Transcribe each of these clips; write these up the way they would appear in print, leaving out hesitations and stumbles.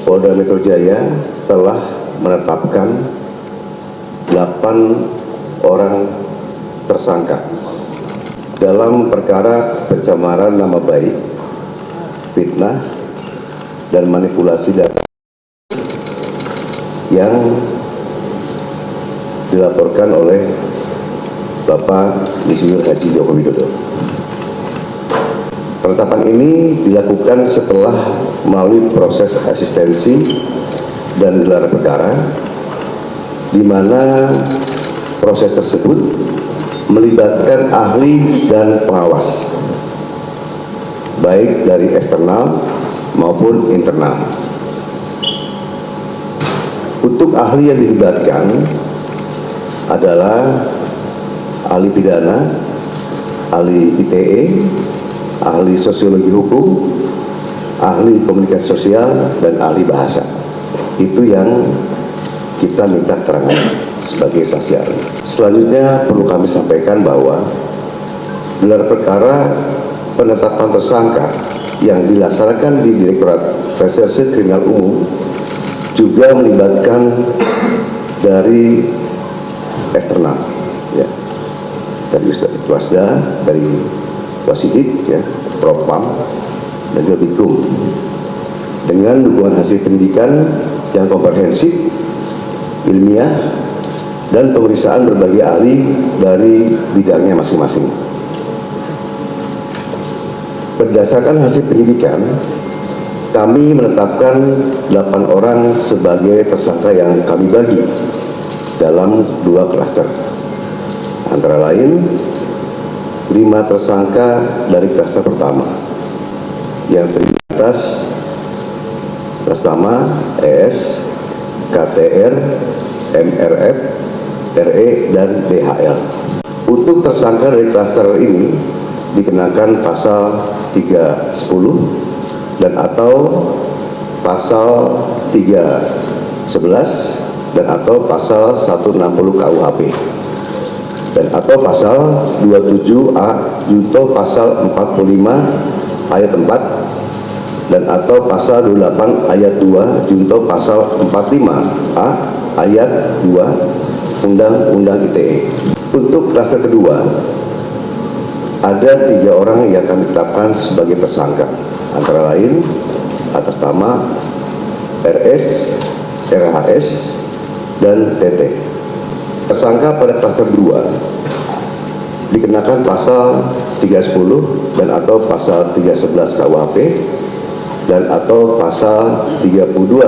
Polda Metro Jaya telah menetapkan 8 orang tersangka dalam perkara pencemaran nama baik, fitnah, dan manipulasi data yang dilaporkan oleh Bapak Insinyur Haji Joko Widodo. Penetapan ini dilakukan setelah melalui proses asistensi dan gelar perkara, di mana proses tersebut melibatkan ahli dan pengawas, baik dari eksternal maupun internal. Untuk ahli yang dilibatkan adalah ahli pidana, ahli ITE, ahli sosiologi hukum, ahli komunikasi sosial, dan ahli bahasa. Itu yang kita minta keterangan sebagai saksi ahli. Selanjutnya perlu kami sampaikan bahwa gelar perkara penetapan tersangka yang dilaksanakan di Direktorat Reserse Kriminal Umum juga melibatkan dari eksternal, ya, dari Wasda, dari Wasidik, ya, Propam, dan juga Bikum, dengan dukungan hasil pendidikan yang komprehensif, ilmiah, dan pemeriksaan berbagai ahli dari bidangnya masing-masing. Berdasarkan hasil penyidikan, kami menetapkan 8 orang sebagai tersangka yang kami bagi dalam 2 klaster, antara lain 5 tersangka dari klaster pertama yang terdiri atas nama ES, KTR, MRF, RE, dan DHL. Untuk tersangka dari klaster ini dikenakan pasal 310 dan atau pasal 311 dan atau pasal 160 KUHP dan atau pasal 27A junto pasal 45 ayat 4 dan atau pasal 28 ayat 2 junto pasal 45A ayat 2 Undang-Undang ITE. Untuk klaster kedua, ada 3 orang yang akan ditetapkan sebagai tersangka, antara lain atas nama RS, RHS, dan TT. Tersangka pada klaster 2 dikenakan pasal 310 dan atau pasal 311 KUHP dan atau pasal 32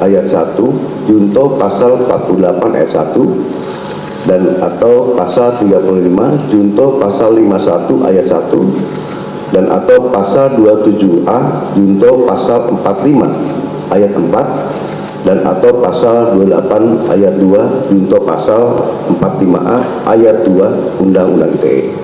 ayat 1 junto pasal 48 ayat 1 dan atau pasal 35 junto pasal 51 ayat 1 dan atau pasal 27A junto pasal 45 ayat 4 dan atau pasal 28 ayat 2 junto pasal 45A ayat 2 Undang-Undang ITE.